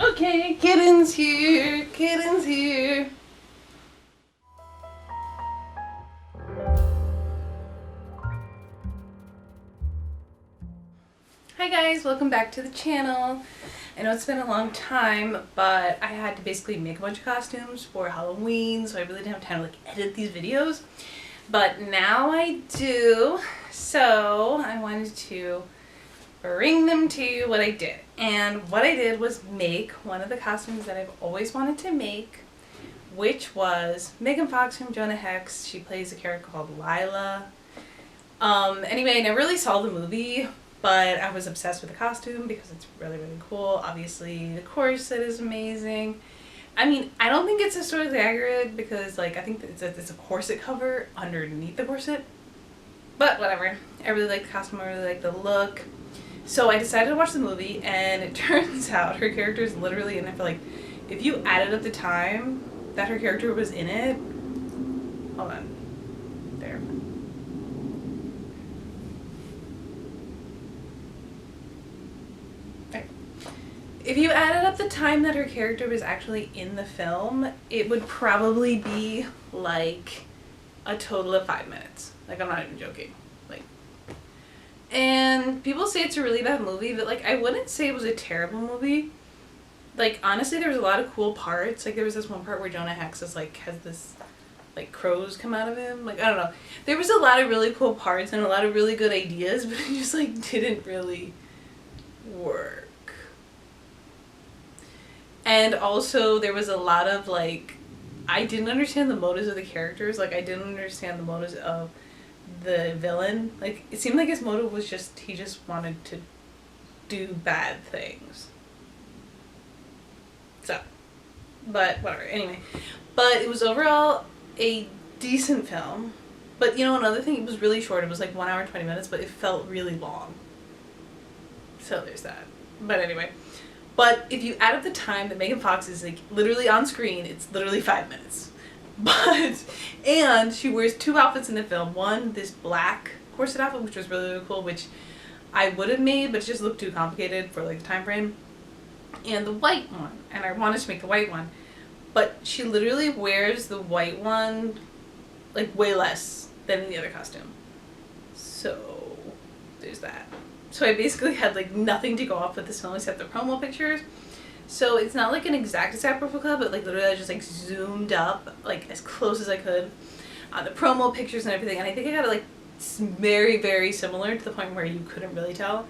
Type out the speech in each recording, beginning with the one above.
Okay, kitten's here. Kitten's here. Hi guys, welcome back to the channel. I know it's been a long time, but I had to basically make a bunch of costumes for Halloween, so I really didn't have time to edit these videos. But now I do, so I wanted to bring them to you what I did. And what I did was make one of the costumes that I've always wanted to make, which was Megan Fox from Jonah Hex. She plays a character called Lila. Anyway, I never really saw the movie, but I was obsessed with the costume because it's really, really cool. Obviously, the corset is amazing. I mean, I don't think it's historically accurate because, I think it's a corset cover underneath the corset. But whatever. I really like the costume. I really like the look. So I decided to watch the movie, and it turns out her character is literally in it for if you added up the time that her character was in it. Hold on. There. If you added up the time that her character was actually in the film, it would probably be a total of 5 minutes. I'm not even joking. And people say it's a really bad movie, but I wouldn't say it was a terrible movie. Honestly, there was a lot of cool parts. There was this one part where Jonah Hex is has this crows come out of him. I don't know. There was a lot of really cool parts and a lot of really good ideas, but it just didn't really work. And also there was a lot of I didn't understand the motives of the characters. I didn't understand the motives of the villain. It seemed like his motive was he just wanted to do bad things. So, but whatever. Anyway, but it was overall a decent film. But another thing, it was really short. It was 1 hour and 20 minutes, but it felt really long. So there's that. But anyway. But if you add up the time that Megan Fox is literally on screen, it's literally 5 minutes. And she wears 2 outfits in the film. One, this black corset outfit, which was really, really cool, which I would have made, but it just looked too complicated for the time frame. And the white one, and I wanted to make the white one, but she literally wears the white one way less than the other costume. So there's that. So I basically had nothing to go off with this film except the promo pictures. So it's not an exact replica, but literally I just zoomed up as close as I could on the promo pictures and everything. And I think I got it very, very similar to the point where you couldn't really tell.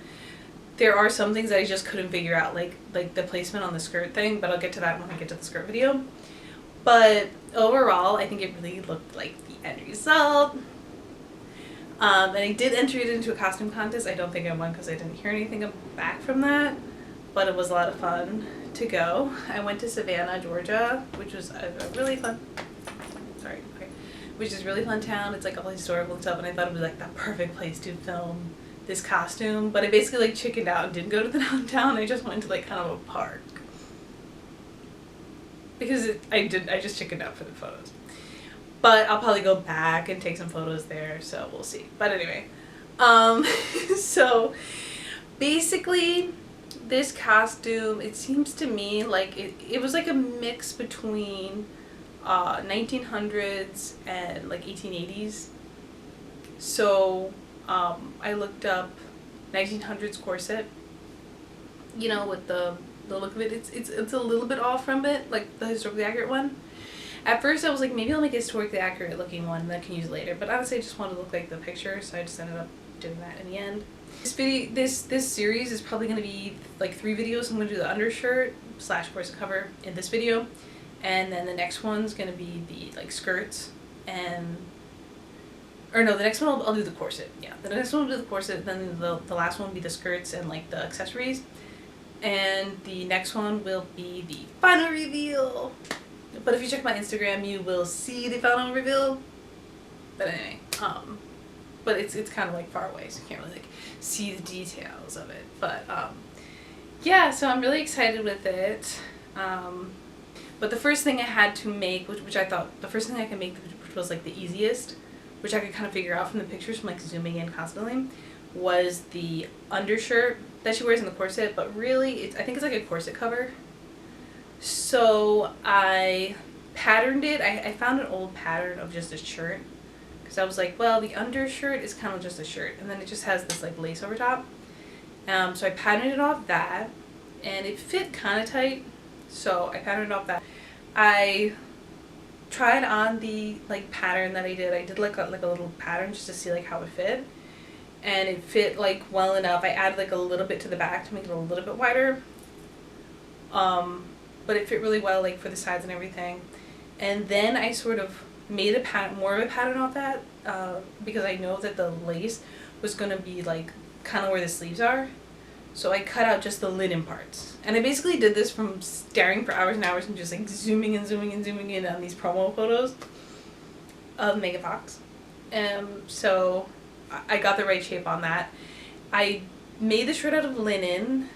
There are some things that I just couldn't figure out, like the placement on the skirt thing, but I'll get to that when I get to the skirt video. But overall, I think it really looked like the end result. And I did enter it into a costume contest. I don't think I won because I didn't hear anything back from that, but it was a lot of fun to go. I went to Savannah, Georgia, which was a really fun, which is a really fun town. It's all historical stuff, and I thought it was the perfect place to film this costume. But I basically chickened out and didn't go to the downtown. I just went to kind of a park because I just chickened out for the photos. But I'll probably go back and take some photos there, so we'll see. But anyway, so basically this costume, it seems to me it was a mix between 1900s and 1880s. So I looked up 1900s corset, with the look of it. It's a little bit off from it, the historically accurate one. At first I was maybe I'll make a historically accurate looking one that I can use later, but honestly I just wanted to look like the picture, so I just ended up doing that in the end. This series is probably going to be 3 videos. I'm going to do the undershirt / corset cover in this video, and then the next one's going to be the skirts, and or no, the next one I'll do the corset. Yeah, the next one will do the corset, then the last one will be the skirts and the accessories, and the next one will be the final reveal. But if you check my Instagram, you will see the final reveal. But anyway, but it's kind of far away, so you can't really see the details of it. But yeah, so I'm really excited with it. But the first thing I had to make, which I thought the first thing I could make, which was the easiest, which I could kind of figure out from the pictures from zooming in constantly, was the undershirt that she wears in the corset. But really, I think it's a corset cover. So I patterned it. I found an old pattern of just a shirt because I was like, well, the undershirt is kind of just a shirt, and then it just has this like lace over top. So I patterned it off that, and it fit kind of tight. So I patterned it off that. I tried on the like pattern that I did. I did like a little pattern just to see like how it fit, and it fit like well enough. I added like a little bit to the back to make it a little bit wider. But it fit really well like for the sides and everything. And then I sort of made a pattern, more of a pattern off that, because I know that the lace was gonna be like kind of where the sleeves are. So I cut out just the linen parts. And I basically did this from staring for hours and hours and just like zooming and zooming and zooming in on these promo photos of Megan Fox. So I got the right shape on that. I made the shirt out of linen.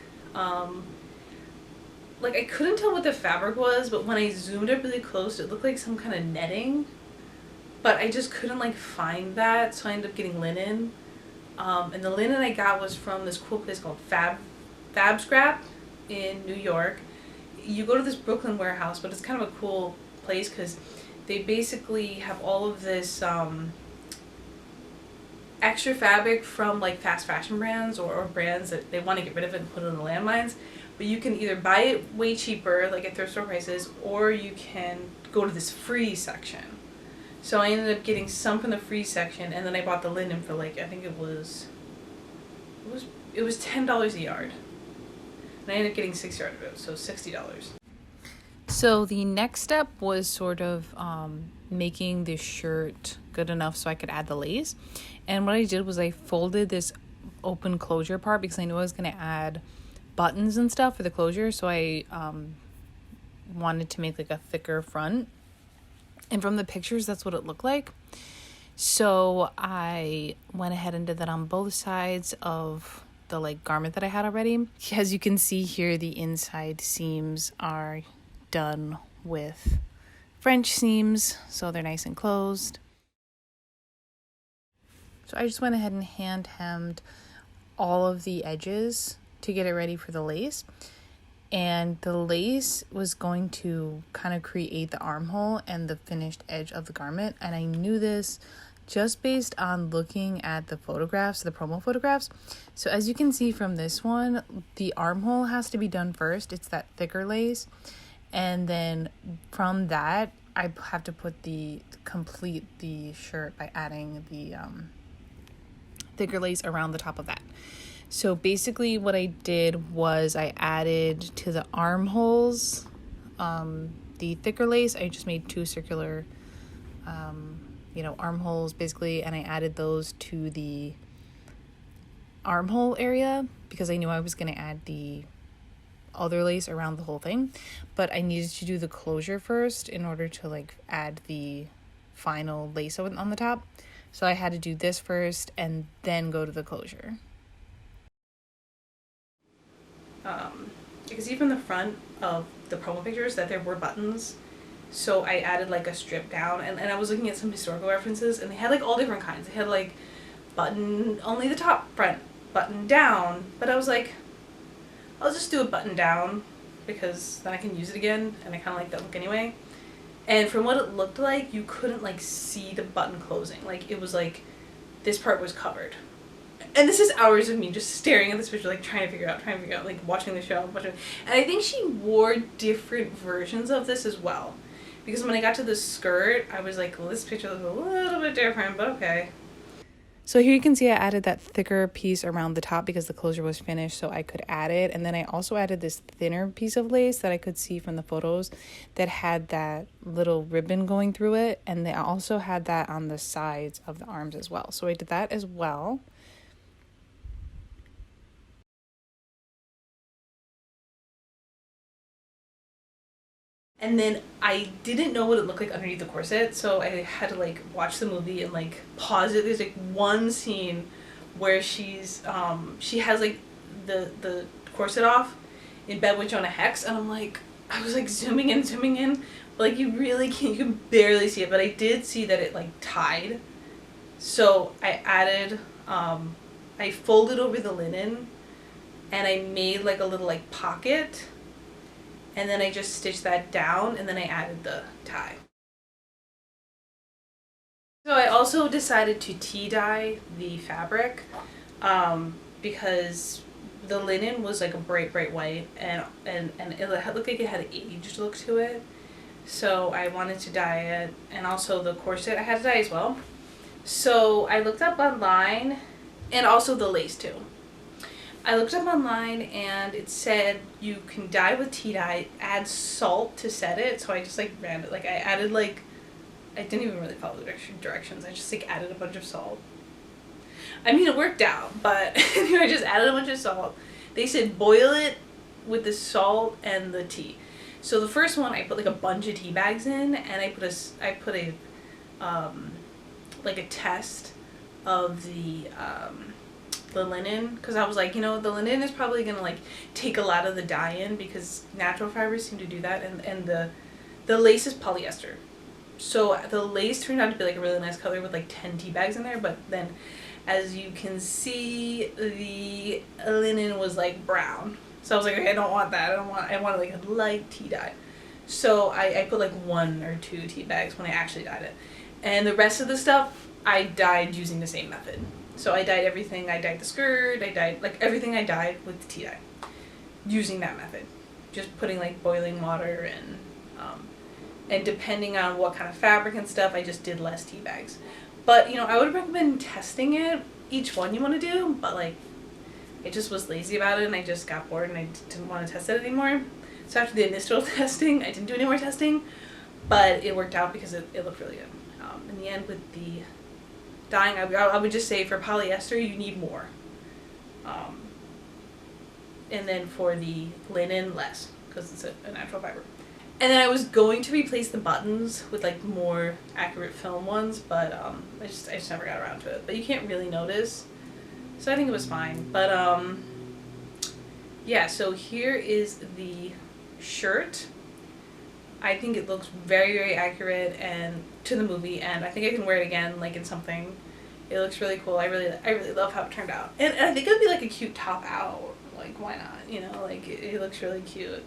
Like I couldn't tell what the fabric was, but when I zoomed up really close, it looked like some kind of netting. But I just couldn't like find that, so I ended up getting linen. And the linen I got was from this cool place called Fab Scrap in New York. You go to this Brooklyn warehouse, but it's kind of a cool place because they basically have all of this extra fabric from like fast fashion brands or brands that they want to get rid of it and put it in the landmines. But you can either buy it way cheaper, like at thrift store prices, or you can go to this free section. So I ended up getting some from the free section, and then I bought the linen for like, I think it was $10 a yard. And I ended up getting 6 yards of it, so $60. So the next step was sort of making this shirt good enough so I could add the lace. And what I did was I folded this open closure part because I knew I was going to add buttons and stuff for the closure, so I wanted to make like a thicker front, and from the pictures that's what it looked like. So I went ahead and did that on both sides of the like garment that I had already. As you can see here, the inside seams are done with French seams, so they're nice and closed. So I just went ahead and hand hemmed all of the edges to get it ready for the lace. And the lace was going to kind of create the armhole and the finished edge of the garment. And I knew this just based on looking at the photographs, the promo photographs. So as you can see from this one, the armhole has to be done first. It's that thicker lace. And then from that, I have to complete the shirt by adding the thicker lace around the top of that. So basically what I did was I added to the armholes the thicker lace. I just made 2 circular armholes basically, and I added those to the armhole area because I knew I was going to add the other lace around the whole thing, but I needed to do the closure first in order to like add the final lace on the top. So I had to do this first and then go to the closure. You can see from the front of the promo pictures that there were buttons. So I added like a strip down, and I was looking at some historical references, and they had like all different kinds. They had like button only the top front, button down, but I was like, I'll just do a button down because then I can use it again, and I kind of like that look anyway. And from what it looked like, you couldn't like see the button closing. Like it was like this part was covered. And this is hours of me just staring at this picture, like trying to figure out, like watching the show. And I think she wore different versions of this as well. Because when I got to the skirt, I was like, well, this picture looks a little bit different, but okay. So here you can see I added that thicker piece around the top because the closure was finished, so I could add it. And then I also added this thinner piece of lace that I could see from the photos that had that little ribbon going through it. And they also had that on the sides of the arms as well. So I did that as well. And then I didn't know what it looked like underneath the corset, so I had to like watch the movie and like pause it. There's like one scene where she has like the corset off in bed with Jonah Hex, and I was like zooming in, but like you can barely see it, but I did see that it like tied. So I added, I folded over the linen, and I made like a little like pocket and then I just stitched that down, and then I added the tie. So I also decided to tea dye the fabric because the linen was like a bright white, and it looked like it had an aged look to it. So I wanted to dye it, and also the corset I had to dye as well. So I looked up online, and also the lace too. I looked up online and it said you can dye with tea dye, add salt to set it. So I just like ran it. Like I added like, I didn't even really follow the directions. I just like added a bunch of salt. I mean, it worked out, but anyway, I just added a bunch of salt. They said boil it with the salt and the tea. So the first one I put like a bunch of tea bags in, and I put a like a test of the linen, because I was like, you know, the linen is probably gonna like take a lot of the dye in, because natural fibers seem to do that, and the lace is polyester. So the lace turned out to be like a really nice color with like 10 tea bags in there, but then as you can see, the linen was like brown. So I was like, okay, I don't want that. I want like a light tea dye. So I put like 1 or 2 tea bags when I actually dyed it. And the rest of the stuff I dyed using the same method. So I dyed everything. I dyed the skirt. I dyed like everything I dyed with the tea dye using that method. Just putting like boiling water and depending on what kind of fabric and stuff, I just did less tea bags. But, you know, I would recommend testing it, each one you want to do, but like, I just was lazy about it and I just got bored and I didn't want to test it anymore. So after the initial testing, I didn't do any more testing, but it worked out because it looked really good. In the end, with the dyeing, I would just say for polyester, you need more. And then for the linen, less, because it's a natural fiber. And then I was going to replace the buttons with like more accurate film ones, but I just never got around to it. But you can't really notice, so I think it was fine. But yeah, so here is the shirt. I think it looks very accurate and to the movie, and I think I can wear it again like in something. It looks really cool. I really love how it turned out, and I think it would be like a cute top out. Like, why not? You know, like it looks really cute.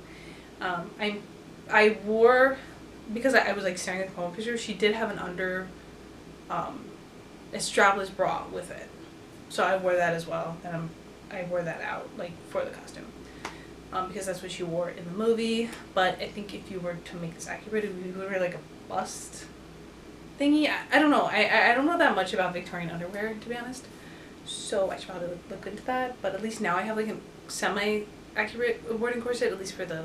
I wore, because I was like staring at the promo picture, she did have an a strapless bra with it. So I wore that as well, and I wore that out like for the costume. Because that's what she wore in the movie. But I think if you were to make this accurate, you would wear like a bust thingy. I don't know. I don't know that much about Victorian underwear, to be honest. So I should probably look into that. But at least now I have like a semi-accurate boarding corset, at least for the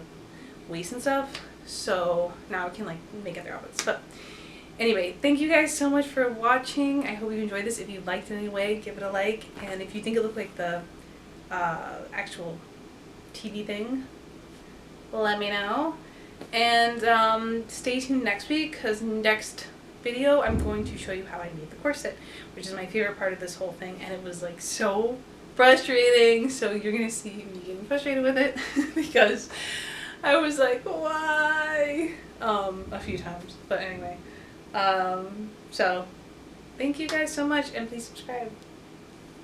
waist and stuff. So now I can like make other outfits. But anyway, thank you guys so much for watching. I hope you enjoyed this. If you liked it in any way, give it a like. And if you think it looked like the actual TV thing, let me know. And stay tuned next week, because next video I'm going to show you how I made the corset, which is my favorite part of this whole thing, and it was like so frustrating. So you're gonna see me getting frustrated with it because I was like, why? A few times. But anyway, so thank you guys so much, and please subscribe.